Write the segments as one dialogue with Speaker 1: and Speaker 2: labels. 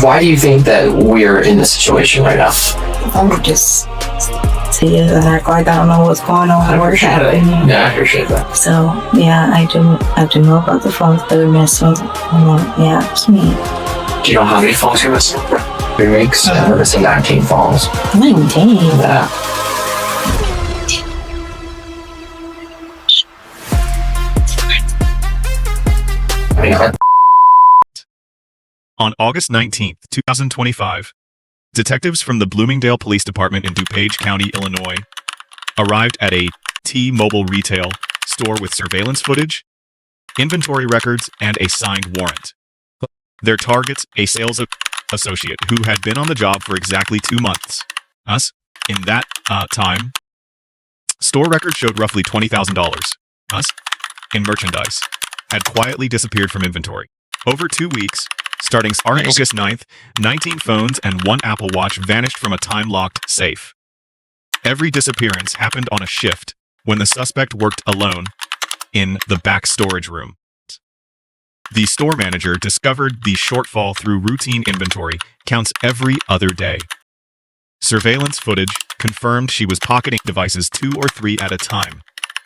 Speaker 1: Why do you think that we're in this situation right now?
Speaker 2: I'm just to you and act like I don't know what's going on. What's happening.
Speaker 1: Yeah, I appreciate that.
Speaker 2: So yeah, I do know about the phones that are missing. Yeah, it's me.
Speaker 1: Do you know how many phones you're missing? 3 weeks, and we're missing 19 phones.
Speaker 2: 19.
Speaker 1: Yeah.
Speaker 3: On August 19th, 2025, detectives from the Bloomingdale Police Department in DuPage County, Illinois, arrived at a T-Mobile retail store with surveillance footage, inventory records, and a signed warrant. Their targets, a sales associate who had been on the job for exactly 2 months. In that time, store records showed roughly $20,000 in merchandise had quietly disappeared from inventory. Over 2 weeks, starting August 9th, 19 phones and 1 Apple Watch vanished from a time-locked safe. Every disappearance happened on a shift when the suspect worked alone in the back storage room. The store manager discovered the shortfall through routine inventory counts every other day. Surveillance footage confirmed she was pocketing devices 2 or 3 at a time,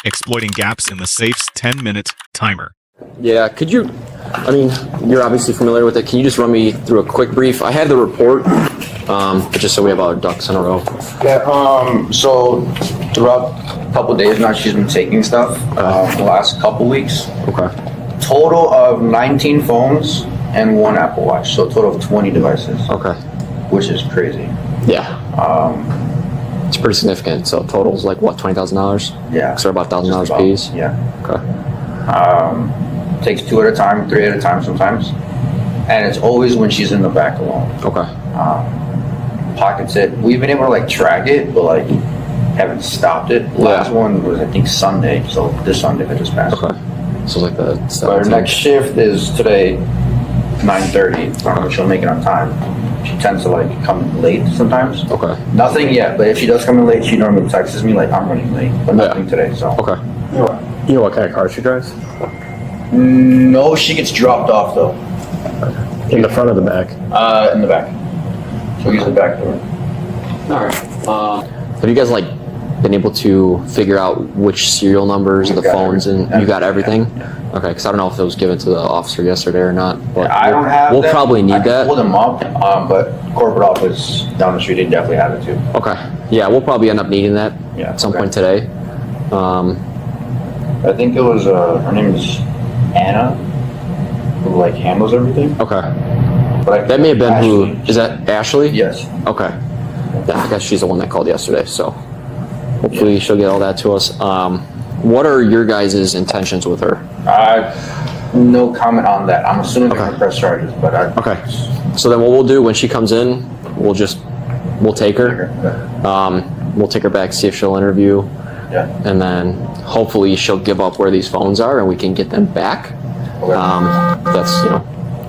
Speaker 3: exploiting gaps in the safe's 10-minute timer.
Speaker 4: Yeah, could you, I mean, you're obviously familiar with it. Can you just run me through a quick brief? I had the report, but just so we have our ducks in a row.
Speaker 5: Yeah, so throughout a couple of days now, she's been taking stuff, the last couple weeks.
Speaker 4: Okay.
Speaker 5: Total of 19 phones and 1 Apple Watch, so a total of 20 devices.
Speaker 4: Okay.
Speaker 5: Which is crazy.
Speaker 4: Yeah. It's pretty significant. So total's like what, $20,000?
Speaker 5: Yeah.
Speaker 4: So about $1,000 a piece?
Speaker 5: Yeah.
Speaker 4: Okay.
Speaker 5: Takes 2 at a time, 3 at a time sometimes. And it's always when she's in the back alone.
Speaker 4: Okay.
Speaker 5: Pockets it. We've been able to like track it, but like haven't stopped it. Last one was I think Sunday, so this Sunday that just passed.
Speaker 4: Okay. So like the
Speaker 5: But our next shift is today, 9:30. She'll make it on time. She tends to like come late sometimes.
Speaker 4: Okay.
Speaker 5: Nothing yet, but if she does come in late, she normally texts me like I'm running late, but nothing today. So.
Speaker 4: Okay.
Speaker 6: You know what kind of car she drives?
Speaker 5: No, she gets dropped off though.
Speaker 6: In the front or the back?
Speaker 5: In the back. So we use the back door.
Speaker 4: All right. Have you guys like been able to figure out which serial numbers of the phones and you got everything?
Speaker 5: Yeah.
Speaker 4: Okay, because I don't know if it was given to the officer yesterday or not. But
Speaker 5: I don't have.
Speaker 4: We'll
Speaker 5: them.
Speaker 4: probably need
Speaker 5: I can
Speaker 4: that.
Speaker 5: pull them up, but corporate office down the street, they definitely have it too.
Speaker 4: Okay. Yeah, we'll probably end up needing that
Speaker 5: Yeah,
Speaker 4: at some
Speaker 5: okay.
Speaker 4: point today.
Speaker 5: I think it was her name is Anna, who like handles everything.
Speaker 4: Okay.
Speaker 5: But
Speaker 4: That may have been
Speaker 5: Ashley.
Speaker 4: who, is that Ashley?
Speaker 5: Yes.
Speaker 4: Okay. Yeah, I guess she's the one that called yesterday, so hopefully she'll get all that to us. What are your guys' intentions with her?
Speaker 5: No comment on that. I'm assuming they're
Speaker 4: Okay.
Speaker 5: gonna press charges, but
Speaker 4: Okay. So then what we'll do when she comes in, we'll take her. We'll take her back, see if she'll interview,
Speaker 5: Yeah.
Speaker 4: and then hopefully she'll give up where these phones are and we can get them back.
Speaker 5: Okay.
Speaker 4: That's,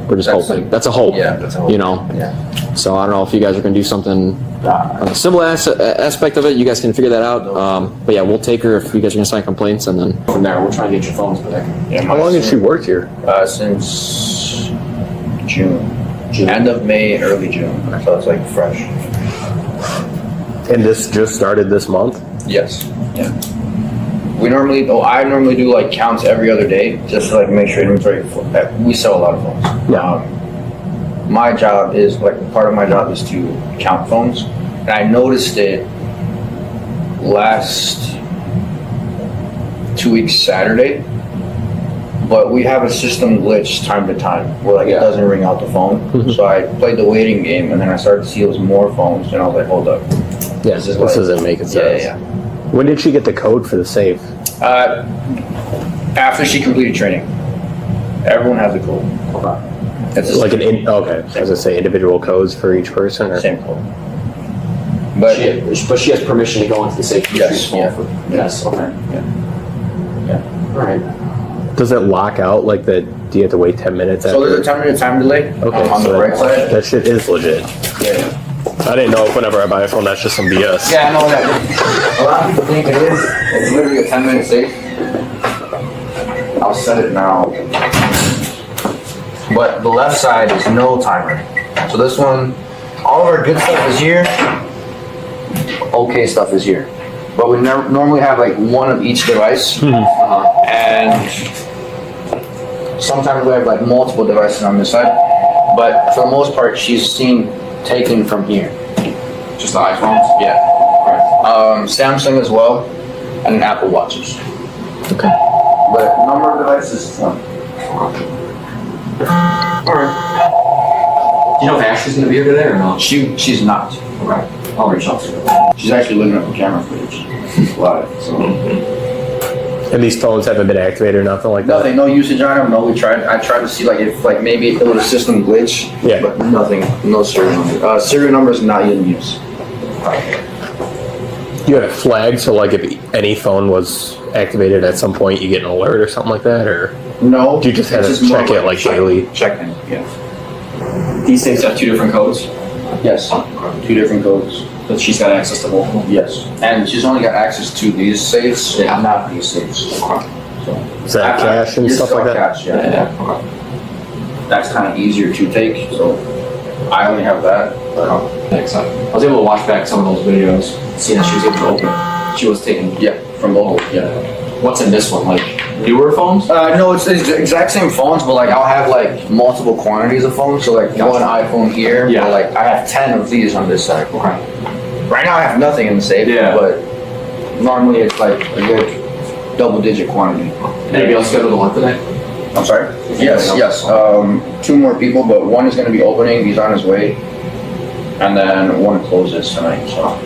Speaker 4: we're just
Speaker 5: That's
Speaker 4: hoping. That's a hope.
Speaker 5: Yeah, that's a hope. Yeah.
Speaker 4: So I don't know if you guys are gonna do something on the civil aspect of it. You guys can figure that out. But yeah, we'll take her if you guys are gonna sign complaints, and then from there we'll try and get your phones back.
Speaker 5: Yeah,
Speaker 6: How long has she worked here?
Speaker 5: Since June. End of May, early June. So it's like fresh.
Speaker 6: And this just started this month?
Speaker 5: Yes. Yeah. I normally do like counts every other day, just to like make sure inventory. We sell a lot of phones.
Speaker 6: Yeah.
Speaker 5: My job is part of my job is to count phones, and I noticed it last 2 weeks Saturday. But we have a system glitch time to time where it doesn't ring out the phone. So I played the waiting game, and then I started to see it was more phones, and I was like, hold up.
Speaker 6: Yeah, this doesn't make sense.
Speaker 5: Yeah.
Speaker 6: When did she get the code for the safe?
Speaker 5: After she completed training. Everyone has a code.
Speaker 4: Okay.
Speaker 5: It's
Speaker 6: Like as I say, individual codes for each person? Or?
Speaker 5: same code. But
Speaker 4: But she has permission to go into the safe.
Speaker 5: Yes, yeah.
Speaker 4: Yes. Okay.
Speaker 5: Yeah.
Speaker 4: All right.
Speaker 6: Does it lock out like that? Do you have to wait 10 minutes
Speaker 5: so
Speaker 6: after?
Speaker 5: there's a 10-minute time delay
Speaker 6: Okay,
Speaker 5: on
Speaker 6: so
Speaker 5: the right side.
Speaker 6: That shit is legit.
Speaker 5: Yeah.
Speaker 6: I didn't know if whenever I buy a phone, that's just some BS.
Speaker 5: Yeah, I know that. A lot of people think it is. It's literally a 10-minute safe. I'll set it now. But the left side is no timer. So this one, all of our good stuff is here. Okay stuff is here. But we normally have like one of each device. And sometimes we have like multiple devices on this side. But for the most part, she's seen taken from here.
Speaker 4: Just the iPhones?
Speaker 5: Yeah. Samsung as well, and Apple Watches.
Speaker 4: Okay.
Speaker 5: But number of devices is one.
Speaker 4: Alright. Do you know if Ashley's gonna be here today or not?
Speaker 5: She's not.
Speaker 4: Okay. I'll reach out to her.
Speaker 5: She's actually looking up the camera footage. Live. So
Speaker 6: And these phones haven't been activated or nothing like that?
Speaker 5: nothing, no usage on them. No, I tried to see like if like maybe it was a system glitch.
Speaker 6: Yeah.
Speaker 5: But nothing. No serial number. Serial number is not in use.
Speaker 6: You have it flagged, so like if any phone was activated at some point, you get an alert or something like that, or
Speaker 5: No.
Speaker 6: do you just have
Speaker 5: it's
Speaker 6: to
Speaker 5: more
Speaker 6: check it like daily?
Speaker 5: Check-in. Yeah.
Speaker 4: These things have 2 different codes,
Speaker 5: Yes. 2 different codes.
Speaker 4: but she's got access to both of them.
Speaker 5: Yes. And she's only got access to these safes,
Speaker 4: Yeah.
Speaker 5: not these safes.
Speaker 6: Is that cash and
Speaker 5: It's
Speaker 6: stuff
Speaker 5: still
Speaker 6: like that?
Speaker 5: Cash, yeah. That's kind of easier to take, so I only have that.
Speaker 4: Thanks. I was able to watch back some of those videos, seeing that she was able to open it. She was taking.
Speaker 5: Yeah, from mobile. Yeah.
Speaker 4: What's in this one? Like newer phones?
Speaker 5: No, it's the exact same phones, but like I'll have like multiple quantities of phones. So like one iPhone here,
Speaker 4: Yeah.
Speaker 5: but like I have 10 of these on this side.
Speaker 4: Okay.
Speaker 5: Right now I have nothing in the safe,
Speaker 4: Yeah.
Speaker 5: but normally it's like a good double-digit quantity.
Speaker 4: Anybody else scheduled to lunch today?
Speaker 5: I'm sorry? Yes, yes. 2 more people, but one is going to be opening. He's on his way. And then one closes tonight, so.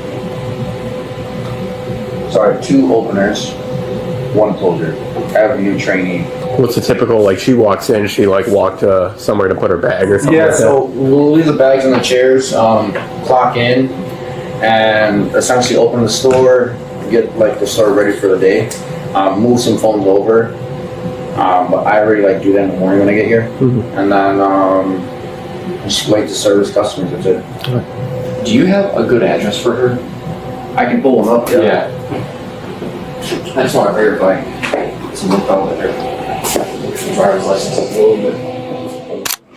Speaker 5: Sorry, 2 openers, 1 closer. I have a new trainee.
Speaker 6: What's the typical, like she walks in, she like walked somewhere to put her bag or something like
Speaker 5: So we'll leave the bags in the chairs, clock in, and essentially open the store, get like the store ready for the day, move some phones over. But I already like do that in the morning when I get here, and then just wait to service customers. That's it.
Speaker 4: Do you have a good address for her?
Speaker 5: I can pull them up.
Speaker 4: I just want to verify some info with her driver's license a little bit.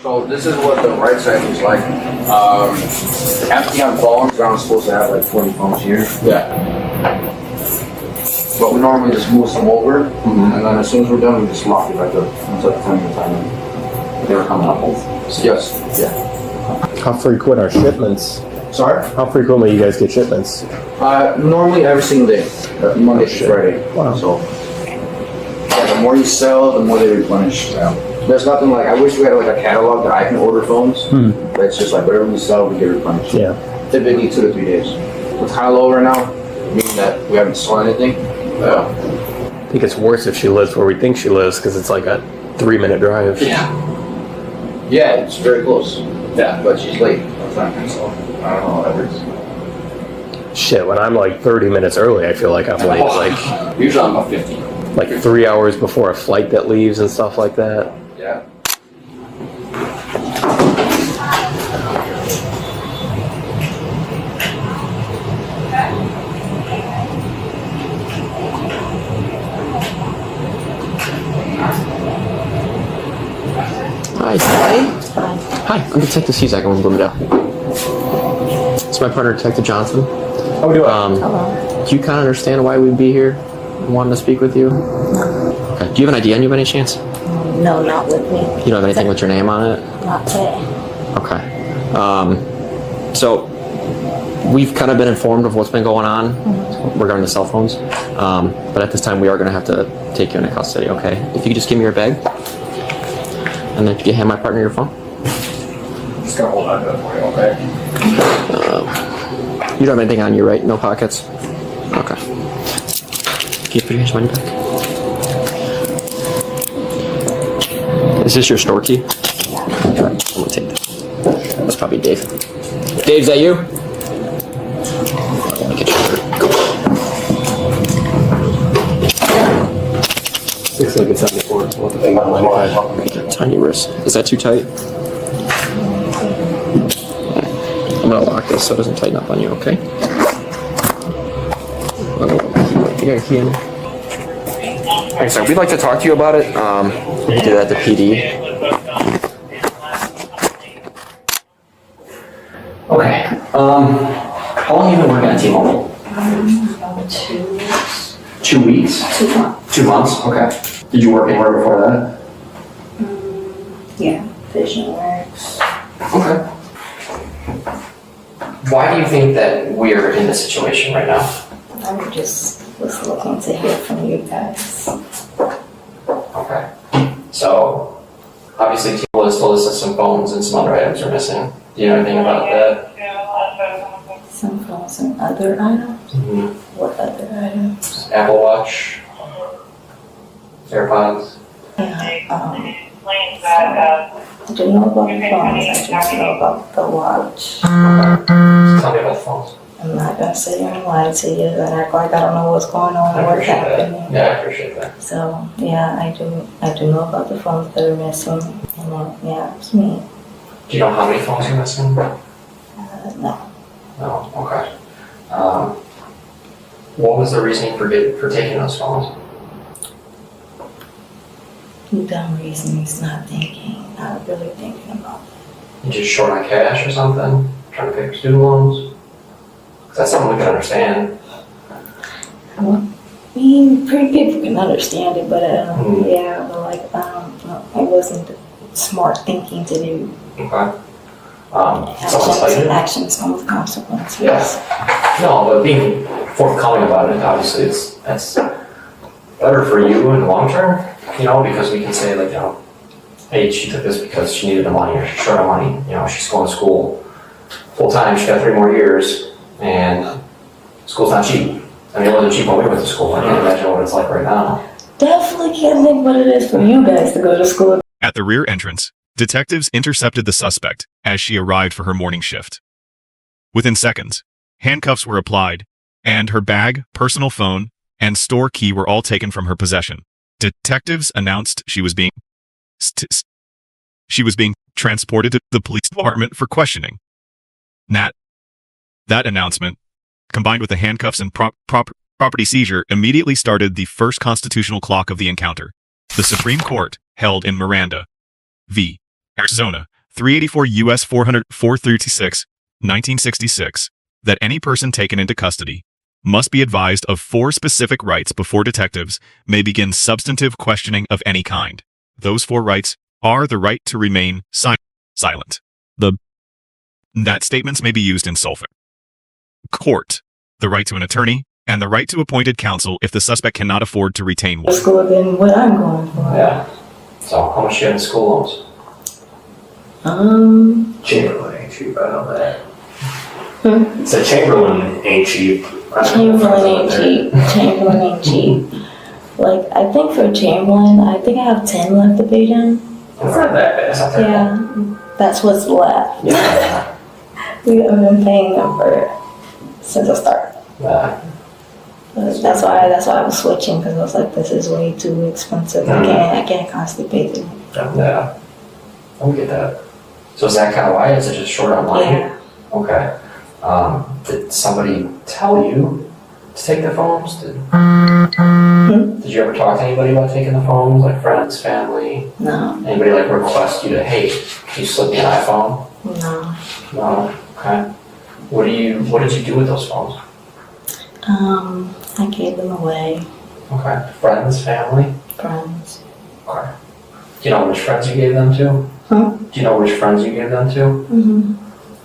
Speaker 5: So this is what the right side looks like. Empty on phones. I'm supposed to have like 20 phones here.
Speaker 4: Yeah.
Speaker 5: But we normally just move some over, and then as soon as we're done, we just lock it back up. It's like 10 minutes time.
Speaker 4: They were coming up both.
Speaker 5: Yes. Yeah.
Speaker 6: How frequent are shipments?
Speaker 5: Sorry?
Speaker 6: How frequently you guys get shipments?
Speaker 5: Normally every single day, Monday to Friday.
Speaker 6: Wow.
Speaker 5: So, yeah, the more you sell, the more they replenish. Yeah. There's nothing like, I wish we had like a catalog that I can order phones, but it's just like whatever we sell, we get replenished.
Speaker 6: Yeah.
Speaker 5: Typically 2 to 3 days. It's kind of low right now, meaning that we haven't sold anything.
Speaker 6: I think it's worse if she lives where we think she lives, because it's like a 3-minute drive.
Speaker 4: Yeah.
Speaker 5: Yeah, it's very close.
Speaker 4: Yeah.
Speaker 5: But she's late. That's not good, so I don't know how that works.
Speaker 6: Shit, when I'm like 30 minutes early, I feel like I'm late. Like
Speaker 4: Usually I'm about 50.
Speaker 6: 3 hours before a flight that leaves and stuff like that.
Speaker 5: Yeah.
Speaker 4: Hi. Hi, I'm Detective Cezak. I'm from Bloomingdale. It's my partner, Detective Johnson.
Speaker 6: How we doing?
Speaker 2: Hello.
Speaker 4: Do you kind of understand why we'd be here? Wanting to speak with you? Okay. Do you have an ID on you by any chance?
Speaker 2: No, not with me.
Speaker 4: You don't have anything with your name on it?
Speaker 2: Not today.
Speaker 4: Okay. So we've kind of been informed of what's been going on regarding the cell phones. But at this time, we are going to have to take you into custody, okay? If you could just give me your bag. And then could you hand my partner your phone?
Speaker 5: Just gonna hold on to it for you, okay?
Speaker 4: You don't have anything on you, right? No pockets? Okay. Can you put your money back? Is this your store key? I'm gonna take that. That's probably Dave. Dave, is that you? Let me get your shirt.
Speaker 6: Looks like it's 74. So what the thing on 95?
Speaker 4: Tiny wrist. Is that too tight? I'm gonna lock this so it doesn't tighten up on you, okay? You got a key in there? Hey, sir, we'd like to talk to you about it. We can do that at the PD. Okay. How long have you been working at T-Mobile?
Speaker 2: 2 weeks.
Speaker 4: 2 weeks?
Speaker 2: 2 months.
Speaker 4: 2 months? Okay. Did you work anywhere before that?
Speaker 2: Yeah, Vision Works.
Speaker 4: Okay. Why do you think that we're in this situation right now?
Speaker 2: I just was looking to hear from you guys.
Speaker 4: Okay. So, obviously, T-Mobile has told us that some phones and some other items are missing. Do you know anything about that?
Speaker 2: Some phones and other items?
Speaker 4: Mm-hmm.
Speaker 2: What other items?
Speaker 4: Apple Watch, AirPods.
Speaker 2: Yeah, I do know about the phones, I just know about the watch.
Speaker 4: Tell me about the phones.
Speaker 2: I'm not gonna sit here and lie to you and act like I don't know what's going on,
Speaker 4: I
Speaker 2: what's
Speaker 4: appreciate that.
Speaker 2: happening.
Speaker 4: Yeah, I appreciate that.
Speaker 2: So, yeah, I do know about the phones that are missing. And then, yeah, it's me.
Speaker 4: Do you know how many phones are missing?
Speaker 2: No.
Speaker 4: No, okay. What was the reasoning for taking those phones?
Speaker 2: Dumb reasons, not thinking, not really thinking about it.
Speaker 4: You just short on cash or something? Trying to pay for student loans? 'Cause that's something we can understand.
Speaker 2: I mean, pretty people can understand it, but yeah, but like, it wasn't smart thinking to do.
Speaker 4: Okay. Someone tell you?
Speaker 2: Actions come with consequences.
Speaker 4: Yes. No, but being forthcoming about it, obviously, that's better for you in the long term, you know, because we can say, like, you know, hey, she took this because she needed the money or she's short of money, you know, she's going to school full time, she got 3 more years, and school's not cheap. I mean, it wasn't cheap when we went to school. I can't imagine what it's like right now.
Speaker 2: Definitely can't think what it is for you guys to go to school.
Speaker 3: At the rear entrance, detectives intercepted the suspect as she arrived for her morning shift. Within seconds, handcuffs were applied, and her bag, personal phone, and store key were all taken from her possession. Detectives announced she was being transported to the police department for questioning. That announcement, combined with the handcuffs and property seizure, immediately started the first constitutional clock of the encounter. The Supreme Court held in Miranda v. Arizona, 384 U.S. 436, 1966, that any person taken into custody must be advised of 4 specific rights before detectives may begin substantive questioning of any kind. Those 4 rights are the right to remain silent, that statements may be used in court, the right to an attorney, and the right to appointed counsel if the suspect cannot afford to retain one.
Speaker 2: School than what I'm going for.
Speaker 4: Yeah. So, how much do you have in school loans?
Speaker 6: Chamberlain ain't cheap, I know that.
Speaker 2: Hmm?
Speaker 6: So Chamberlain ain't cheap.
Speaker 2: Chamberlain ain't cheap. Chamberlain ain't cheap. Like, I think for Chamberlain, I think I have 10 left to pay down.
Speaker 4: It's not that bad. It's not that bad.
Speaker 2: Yeah, that's what's left.
Speaker 4: Yeah.
Speaker 2: We have been paying them since the start.
Speaker 4: Yeah.
Speaker 2: But that's why I was switching, because I was like, this is way too expensive. I can't constantly pay them.
Speaker 4: Yeah. I get that. So is that kind of why? Is it just short on money?
Speaker 2: Yeah.
Speaker 4: Okay. Did somebody tell you to take the phones? Did you ever talk to anybody about taking the phones? Like friends, family?
Speaker 2: No.
Speaker 4: Anybody like request you to, hey, can you slip me an iPhone?
Speaker 2: No.
Speaker 4: No? Okay. What did you do with those phones?
Speaker 2: I gave them away.
Speaker 4: Okay. Friends, family?
Speaker 2: Friends.
Speaker 4: Okay. Do you know which friends you gave them to?
Speaker 2: Huh?
Speaker 4: Do you know which friends you gave them to?
Speaker 2: Mm-hmm.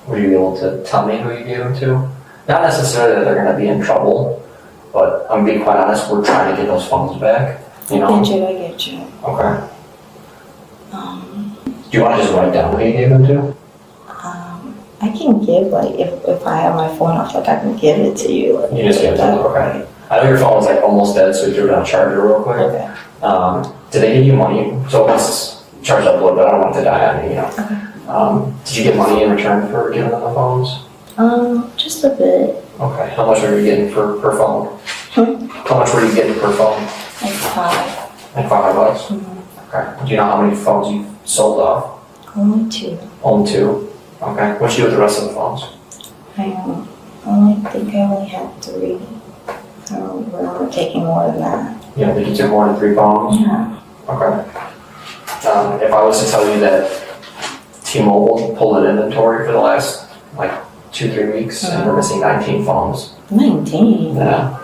Speaker 4: Were you able to tell me who you gave them to? Not necessarily that they're going to be in trouble, but I'm being quite honest, we're trying to get those phones back. You know?
Speaker 2: I get you.
Speaker 4: Okay. Do you want to just write down who you gave them to?
Speaker 2: I can give, like, if I have my phone off, like, I can give it to you. Like,
Speaker 4: You just gave it to them, okay. I know your phone was like almost dead, so we threw it on charger real quick.
Speaker 2: Okay.
Speaker 4: Did they give you money? So let's charge up a little bit, I don't want it to die on me, you know.
Speaker 2: Okay.
Speaker 4: Did you get money in return for giving them the phones?
Speaker 2: Just a bit.
Speaker 4: Okay, how much were you getting per phone? How much were you getting per phone?
Speaker 2: Like 5.
Speaker 4: Like $5?
Speaker 2: Mm-hmm.
Speaker 4: Okay. Do you know how many phones you sold off?
Speaker 2: Only 2.
Speaker 4: Only 2? Okay. What'd you do with the rest of the phones?
Speaker 2: I think I only had 3. I don't remember taking more than that.
Speaker 4: You don't think you took more than 3 phones?
Speaker 2: Yeah.
Speaker 4: Okay. If I was to tell you that T-Mobile pulled an inventory for the last, like,
Speaker 1: 2-3 weeks, and we're missing 19 phones.
Speaker 2: 19?
Speaker 1: Yeah.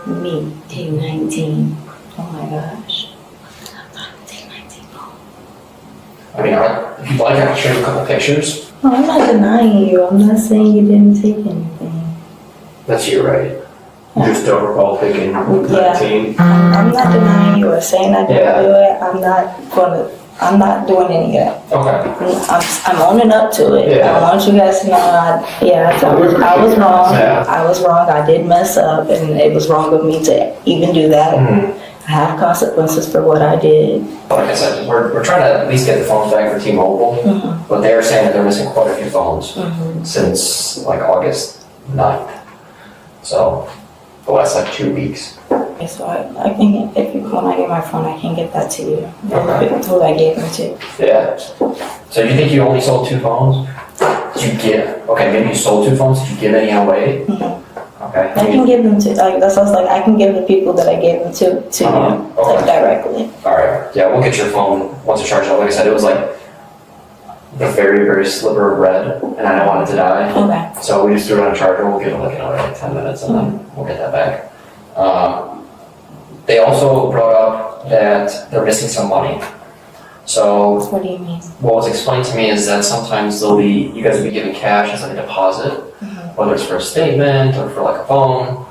Speaker 2: Me take 19. Oh my gosh. Take 19.
Speaker 1: I mean, if you'd like, I can show you a couple pictures.
Speaker 2: No, I'm not denying you. I'm not saying you didn't take anything.
Speaker 1: That's you, right? You just don't recall taking 19.
Speaker 2: I'm not denying you or saying I didn't
Speaker 1: Yeah.
Speaker 2: do it. I'm not doing any of that.
Speaker 1: Okay.
Speaker 2: I'm owning up to it.
Speaker 1: Yeah.
Speaker 2: I want you guys to know I was wrong.
Speaker 1: Yeah.
Speaker 2: I was wrong. I did mess up, and it was wrong of me to even do that.
Speaker 1: Mhm.
Speaker 2: I have consequences for what I did.
Speaker 1: Like I said, we're trying to at least get the phones back for T-Mobile, but they're saying that they're missing quite a few phones since like August 9th. So the last like 2 weeks.
Speaker 2: Okay, so I can, when I get my phone, I can get that to you.
Speaker 1: Okay.
Speaker 2: Who I gave them to.
Speaker 1: Yeah. So you think you only sold 2 phones? Did you give? Okay, maybe you sold 2 phones. Did you give any away? Okay.
Speaker 2: I can give them to, that's what I was like, I can give the people that I gave them to you,
Speaker 1: Okay.
Speaker 2: like directly.
Speaker 1: All right. Yeah, we'll get your phone once it's charged up. Like I said, it was like the very, very sliver of red, and I don't want it to die.
Speaker 2: Okay.
Speaker 1: So we just threw it on a charger. We'll give it like another like 10 minutes, and then we'll get that back. They also brought up that they're missing some money. So
Speaker 2: What do you mean?
Speaker 1: what was explained to me is that sometimes you guys will be given cash as like a deposit, whether it's for a statement or for like a phone,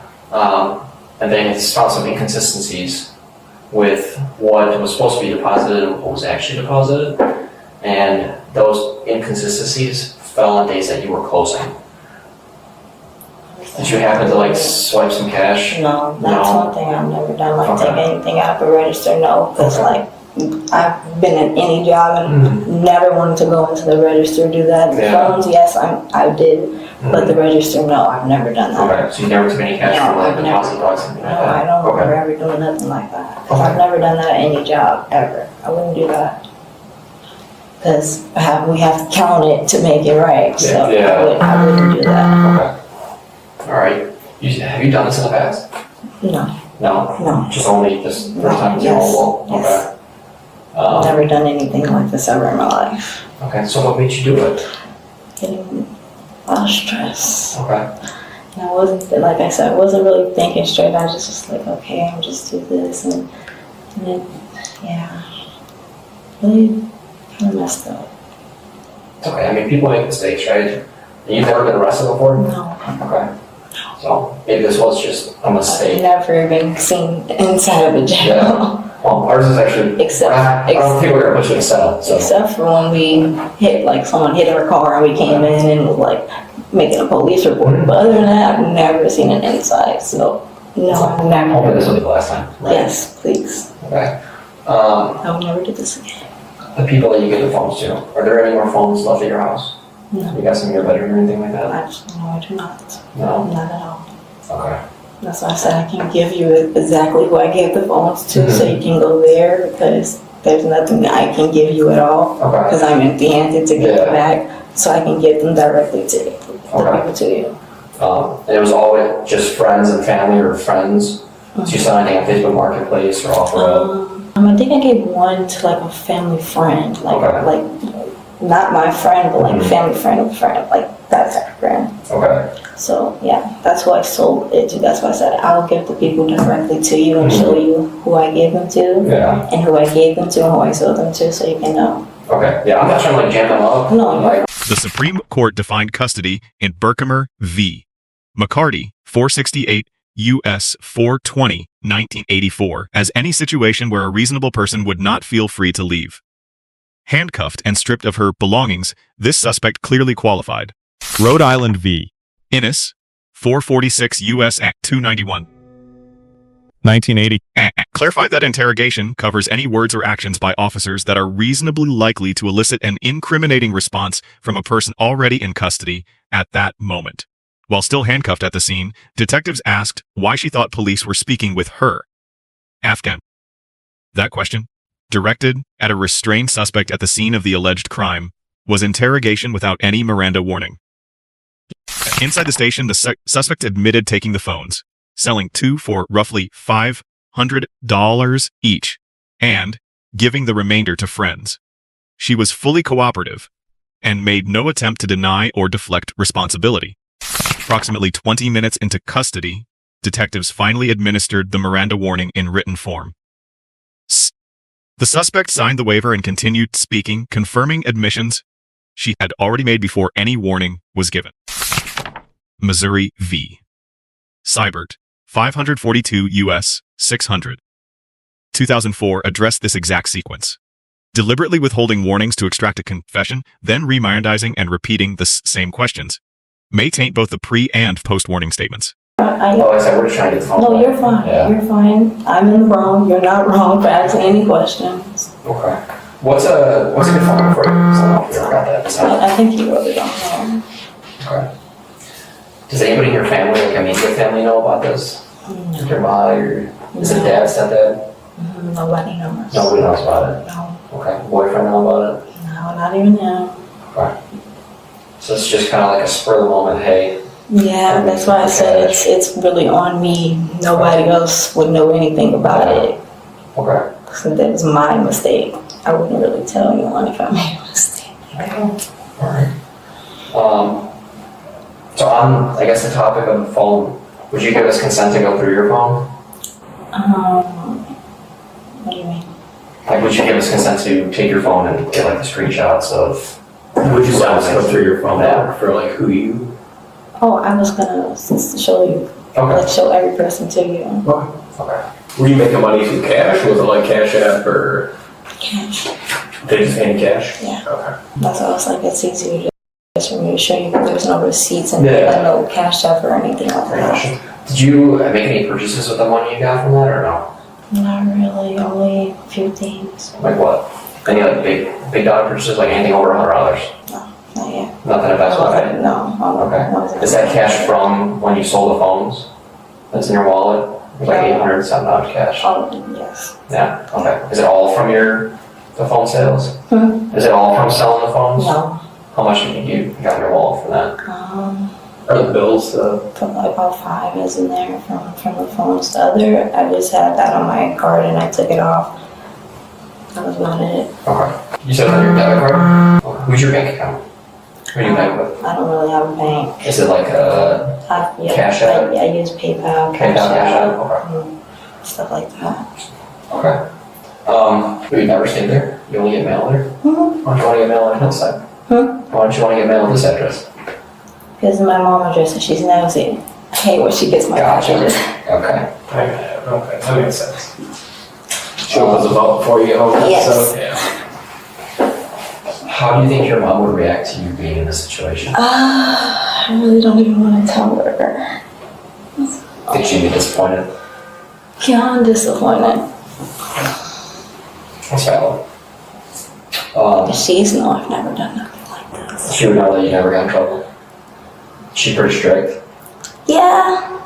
Speaker 1: and then it's found some inconsistencies with what was supposed to be deposited and what was actually deposited, and those inconsistencies fell on days that you were closing. Did you happen to like swipe some cash?
Speaker 2: No, that's
Speaker 1: No.
Speaker 2: one thing I've never done, like
Speaker 1: Okay.
Speaker 2: take anything out of the register, no, because
Speaker 1: Okay.
Speaker 2: like, I've been in any job and never wanted to go into the register, do that. The
Speaker 1: Yeah.
Speaker 2: phones, yes, I did, but the register, no, I've never done that.
Speaker 1: Okay, so you never took any cash
Speaker 2: No,
Speaker 1: from like
Speaker 2: I've
Speaker 1: deposit
Speaker 2: never.
Speaker 1: box, something
Speaker 2: No,
Speaker 1: like that?
Speaker 2: I don't
Speaker 1: Okay.
Speaker 2: remember ever doing nothing like that. Because
Speaker 1: Okay.
Speaker 2: I've never done that at any job, ever. I wouldn't do that. Because we have to count it to make it right, so
Speaker 1: Yeah.
Speaker 2: I wouldn't do that.
Speaker 1: Okay. All right. Have you done this in the past?
Speaker 2: No,
Speaker 1: No?
Speaker 2: no.
Speaker 1: Just only this first time with
Speaker 2: Yes,
Speaker 1: T-Mobile?
Speaker 2: yes.
Speaker 1: Okay.
Speaker 2: Never done anything like this ever in my life.
Speaker 1: Okay, so what made you do it?
Speaker 2: Getting a lot of stress.
Speaker 1: Okay.
Speaker 2: And I wasn't, like I said, I wasn't really thinking straight. I was just like, okay, I'm just do this. And then, yeah, really kind of messed up.
Speaker 1: It's okay. I mean, people make mistakes, right? You've never been arrested before?
Speaker 2: No,
Speaker 1: Okay. So maybe this was just a
Speaker 2: I've
Speaker 1: mistake.
Speaker 2: never been seen inside of a jail.
Speaker 1: Yeah. Well, ours is actually.
Speaker 2: Except-
Speaker 1: I don't think we're gonna put you in a cell. So.
Speaker 2: Except for when we hit, like someone hit our car and we came in and was like making a police report. But other than that, I've never seen an inside. So, no, I've
Speaker 1: Hopefully this will
Speaker 2: never.
Speaker 1: be the last time. Right?
Speaker 2: Yes, please.
Speaker 1: Okay.
Speaker 2: I will never do this again.
Speaker 1: The people that you give the phones to, are there any more phones left at your house?
Speaker 2: No,
Speaker 1: You got some in your bedroom or anything like that?
Speaker 2: I do not.
Speaker 1: No?
Speaker 2: Not at all.
Speaker 1: Okay.
Speaker 2: That's why I said I can give you exactly who I gave the phones to, so you can go there, because there's nothing that I can give you at all,
Speaker 1: Okay.
Speaker 2: because I'm empty-handed to get
Speaker 1: Yeah.
Speaker 2: them back, so I can give them directly to the people to you.
Speaker 1: And it was always just friends and family or friends? So you saw anything on Facebook Marketplace or OfferUp?
Speaker 2: I think I gave one to like a family friend,
Speaker 1: Okay.
Speaker 2: like not my friend, but like family friend of a friend, like that type of friend.
Speaker 1: Okay.
Speaker 2: So yeah, that's who I sold it to. That's why I said I'll give the people directly to you and show you who I gave them to,
Speaker 1: Yeah.
Speaker 2: and who I gave them to and who I sold them to, so you can know.
Speaker 1: Okay. Yeah, I'm not trying to like jam them up.
Speaker 2: No.
Speaker 1: Like,
Speaker 3: The Supreme Court defined custody in Berkemer v. McCarty, 468 U.S. 420, 1984, as any situation where a reasonable person would not feel free to leave. Handcuffed and stripped of her belongings, this suspect clearly qualified. Rhode Island v. Innis, 446 U.S. Act 291. 1980. Clarified that interrogation covers any words or actions by officers that are reasonably likely to elicit an incriminating response from a person already in custody at that moment. While still handcuffed at the scene, detectives asked why she thought police were speaking with her. Afghan. That question, directed at a restrained suspect at the scene of the alleged crime, was interrogation without any Miranda warning. Inside the station, the suspect admitted taking the phones, selling 2 for roughly $500 each, and giving the remainder to friends. She was fully cooperative, and made no attempt to deny or deflect responsibility. Approximately 20 minutes into custody, detectives finally administered the Miranda warning in written form. The suspect signed the waiver and continued speaking, confirming admissions she had already made before any warning was given. Missouri v. Seibert, 542 U.S. 600. 2004 addressed this exact sequence. Deliberately withholding warnings to extract a confession, then remindizing and repeating the same questions, may taint both the pre- and post-warning statements.
Speaker 1: Oh, I said, we're just trying to get the phone.
Speaker 2: No, you're fine.
Speaker 1: Yeah.
Speaker 2: You're fine. I'm in the wrong. You're not wrong for asking any questions.
Speaker 1: Okay. What's a good phone number for you? 'Cause I don't know if you ever got that. So,
Speaker 2: I think you wrote it on.
Speaker 1: okay. Does anybody in your family, like immediate family, know about this?
Speaker 2: No.
Speaker 1: Your mom, or is it dad, stepdad?
Speaker 2: Nobody knows.
Speaker 1: Nobody knows about it.
Speaker 2: No.
Speaker 1: Okay. Boyfriend know about it?
Speaker 2: No, not even him.
Speaker 1: Okay. So it's just kind of like a spur of the moment, hey.
Speaker 2: Yeah, that's why I said it's really on me. Nobody else would know anything about it.
Speaker 1: Okay.
Speaker 2: So that was my mistake. I wouldn't really tell anyone if I made a mistake.
Speaker 1: Alright. So on, I guess, the topic of the phone, would you give us consent to go through your phone?
Speaker 2: What do you mean?
Speaker 1: Like, would you give us consent to take your phone and get like the screenshots of?
Speaker 6: Would you want us to go through your phone
Speaker 1: Yeah.
Speaker 6: for like who you?
Speaker 2: Oh, I was gonna show you,
Speaker 1: Okay.
Speaker 2: like show every person to you.
Speaker 1: Okay.
Speaker 6: Were you making money through cash? Was it like Cash App or
Speaker 2: Cash.
Speaker 6: they just paying cash?
Speaker 2: Yeah.
Speaker 6: Okay.
Speaker 2: That's why I was like, it's easier just for me to show you, but there's no receipts and
Speaker 1: Yeah.
Speaker 2: no cash app or anything like that.
Speaker 1: Did you make any purchases with the money you got from that or no?
Speaker 2: Not really, only a few things.
Speaker 1: Like what? Any like big dollar purchases, like anything over $100?
Speaker 2: Not yet.
Speaker 1: Nothing investment, right?
Speaker 2: No.
Speaker 1: Okay. Is that cash from when you sold the phones? That's in your wallet? There's like $807 cash.
Speaker 2: Oh, yes.
Speaker 1: Yeah, okay. Is it all from the phone sales?
Speaker 2: Hmm?
Speaker 1: Is it all from selling the phones?
Speaker 2: No.
Speaker 1: How much did you got in your wallet for that?
Speaker 6: Are the bills?
Speaker 2: About 5 is in there from the phones. The other, I just had that on my card and I took it off. That was about it.
Speaker 1: Okay. You said on your debit card? Okay. Who's your bank account? Who do you bank with?
Speaker 2: I don't really have a bank.
Speaker 1: Is it like a Cash App?
Speaker 2: I use PayPal,
Speaker 1: PayPal, Cash App?
Speaker 2: stuff like that.
Speaker 1: Okay. You never stayed there? You only get mail there?
Speaker 2: Mm-hmm.
Speaker 1: Why don't you want to get mail on Hillside? Why don't you want to get mail on this address?
Speaker 2: Because of my mom address and she's nosy. I hate when she gets my
Speaker 1: Gotcha.
Speaker 2: packages.
Speaker 1: Okay.
Speaker 6: Okay, that makes sense. She was about before you get home.
Speaker 2: Yes.
Speaker 6: So, yeah.
Speaker 1: How do you think your mom would react to you being in this situation?
Speaker 2: I really don't even want to tell her.
Speaker 1: Think she'd be disappointed?
Speaker 2: Yeah, I'm disappointed.
Speaker 1: That's valid.
Speaker 2: She's no, I've never done nothing like this.
Speaker 1: She would know that you never got in trouble. She's pretty strict.
Speaker 2: Yeah.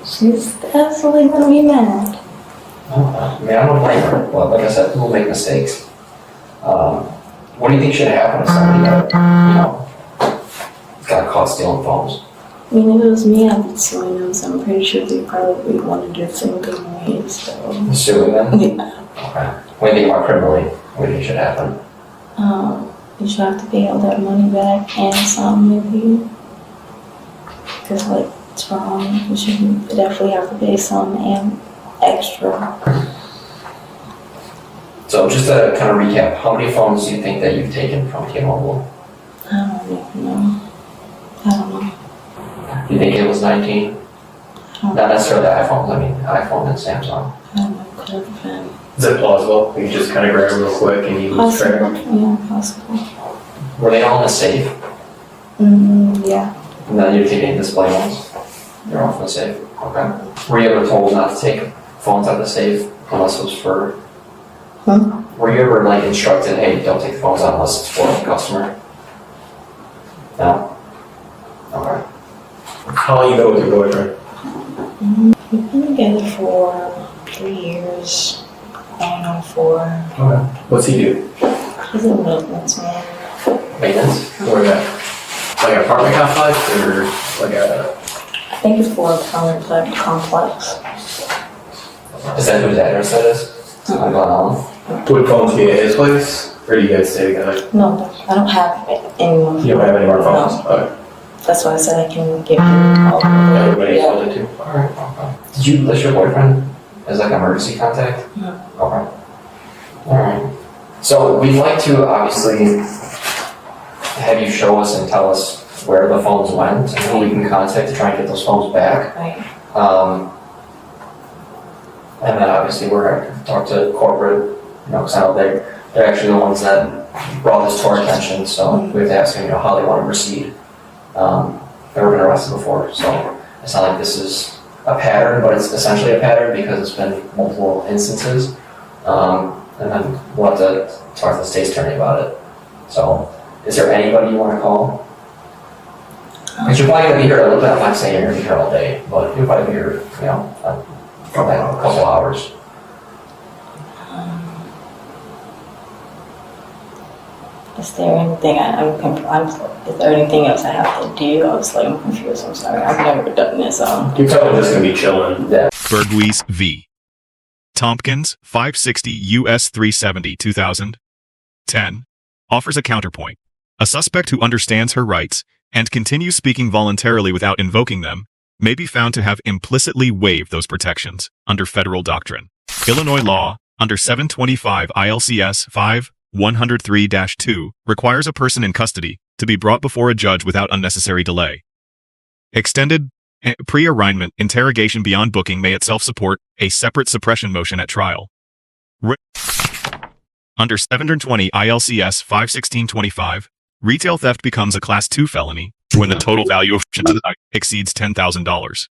Speaker 2: She's absolutely gonna be mad.
Speaker 1: I mean, I don't blame her, but like I said, people make mistakes. What do you think should happen to somebody that, got caught stealing phones?
Speaker 2: I mean, if it was me, I'd be suing them, so I'm pretty sure they probably want to do the same thing to me, so.
Speaker 1: Suing them?
Speaker 2: Yeah.
Speaker 1: Okay. What do you think about criminally? What do you think should happen?
Speaker 2: You should have to pay all that money back and some, maybe. Because, like, it's wrong. You should definitely have to pay some and extra.
Speaker 1: So just to kind of recap, how many phones do you think that you've taken from T-Mobile?
Speaker 2: I don't even know. I don't know.
Speaker 1: Do you think it was 19? Not necessarily iPhones, I mean iPhone and Samsung.
Speaker 2: I don't know. Could have been.
Speaker 6: Is it plausible? You just kind of grab it real quick and you lose track.
Speaker 2: Possible. Yeah, possible.
Speaker 1: Were they all in the safe?
Speaker 2: Yeah.
Speaker 1: And then you're taking display ones? They're all from the safe? Okay. Were you ever told not to take phones out of the safe unless it was for... Were you ever like instructed, hey, don't take the phones out unless it's for a customer? No? Okay.
Speaker 6: How long you been with your boyfriend?
Speaker 2: We've been together for 3 years. Going on 4.
Speaker 6: Okay. What's he do?
Speaker 2: He's a maintenance man.
Speaker 1: Maintenance?
Speaker 6: Where at? Like an apartment complex or like a...
Speaker 2: I think it's for a apartment complex.
Speaker 1: Is that whose address that is? On Glen Ellen?
Speaker 6: Would phones be at his place?
Speaker 1: Or do you guys stay together?
Speaker 2: No, I don't have anyone.
Speaker 1: You don't have any more phones?
Speaker 2: No.
Speaker 1: Okay.
Speaker 2: That's why I said I can give you all of them.
Speaker 1: Everybody's
Speaker 2: Yeah.
Speaker 1: able to do? Alright, okay. Did you list your boyfriend as like emergency contact?
Speaker 2: No.
Speaker 1: Okay. Alright. So we'd like to obviously have you show us and tell us where the phones went and who we can contact to try and get those phones back.
Speaker 2: Right.
Speaker 1: And then obviously we're going to talk to corporate, because I know they're actually the ones that brought this to our attention, so we have to ask them, how they want to proceed. They've never been arrested before, so it's not like this is a pattern, but it's essentially a pattern because it's been multiple instances. And then we'll have to talk to the state's attorney about it. So, is there anybody you want to call? Because you're probably going to be here a little bit. I'm not saying you're going to be here all day, but you'll probably be here, a couple hours.
Speaker 2: Is there anything is there anything else I have to do? Obviously, I'm confused. I'm sorry. I've never done this.
Speaker 1: You're probably just going to be chilling. Yeah.
Speaker 3: Bergwies v. Tompkins, 560 U.S. 370, 2010, offers a counterpoint. A suspect who understands her rights and continues speaking voluntarily without invoking them may be found to have implicitly waived those protections under federal doctrine. Illinois law, under 725 ILCS 5-103-2, requires a person in custody to be brought before a judge without unnecessary delay. Extended pre-arraignment interrogation beyond booking may itself support a separate suppression motion at trial. Under 720 ILCS 516-25, retail theft becomes a Class 2 felony when the total value of exceeds $10,000.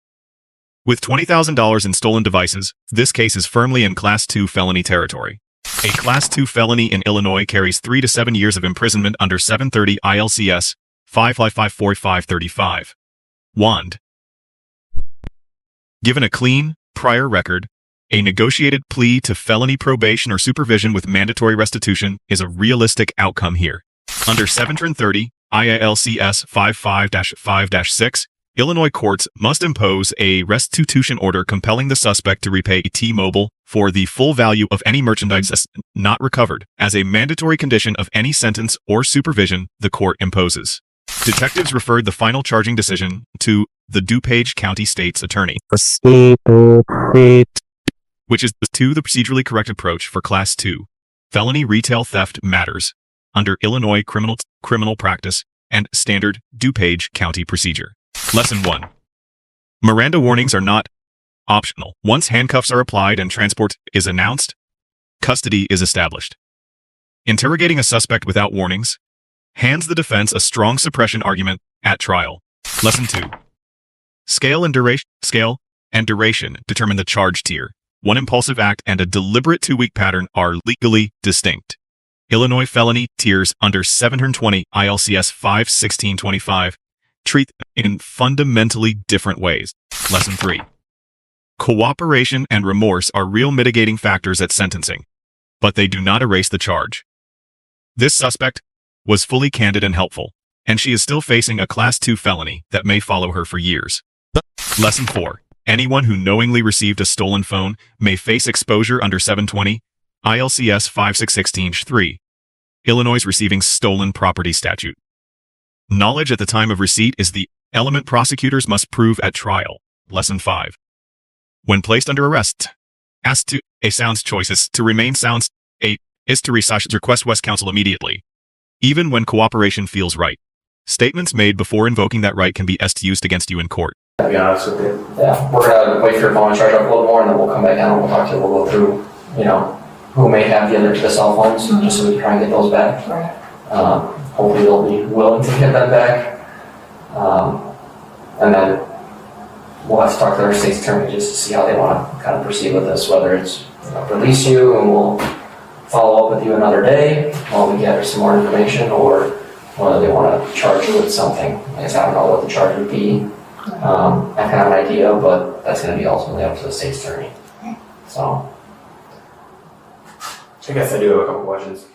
Speaker 3: With $20,000 in stolen devices, this case is firmly in Class 2 felony territory. A Class 2 felony in Illinois carries 3 to 7 years of imprisonment under 730 ILCS 5554535. Wand. Given a clean, prior record, a negotiated plea to felony probation or supervision with mandatory restitution is a realistic outcome here. Under 730 ILCS 55-5-6, Illinois courts must impose a restitution order compelling the suspect to repay T-Mobile for the full value of any merchandise not recovered as a mandatory condition of any sentence or supervision the court imposes. Detectives referred the final charging decision to the DuPage County State's Attorney, which is to the procedurally correct approach for Class 2 felony retail theft matters under Illinois criminal practice and standard DuPage County procedure. Lesson 1. Miranda warnings are not optional. Once handcuffs are applied and transport is announced, custody is established. Interrogating a suspect without warnings hands the defense a strong suppression argument at trial. Lesson 2. Scale and duration determine the charge tier. One impulsive act and a deliberate 2-week pattern are legally distinct. Illinois felony tiers under 720 ILCS 516-25 treat in fundamentally different ways. Lesson 3. Cooperation and remorse are real mitigating factors at sentencing, but they do not erase the charge. This suspect was fully candid and helpful, and she is still facing a Class 2 felony that may follow her for years. Lesson 4. Anyone who knowingly received a stolen phone may face exposure under 720 ILCS 5616-3, Illinois' receiving stolen property statute. Knowledge at the time of receipt is the element prosecutors must prove at trial. Lesson 5. When placed under arrest, asked to a sound choice is to remain sound. 8 is to request West Counsel immediately, even when cooperation feels right. Statements made before invoking that right can be used against you in court.
Speaker 1: To be honest with you, yeah, we're gonna wait for your phone to charge up a little more, and then we'll come back down and we'll talk to you. We'll go through, who may have the cell phones, just so we can try and get those back.
Speaker 2: Right.
Speaker 1: Hopefully they'll be willing to get them back. And then we'll have to talk to our state's attorney just to see how they want to kind of proceed with this, whether it's release you and we'll follow up with you another day while we gather some more information, or whether they want to charge you with something. I guess I don't know what the charge would be. I kind of have an idea, but that's going to be ultimately up to the state's attorney. So, I guess I do have a couple questions.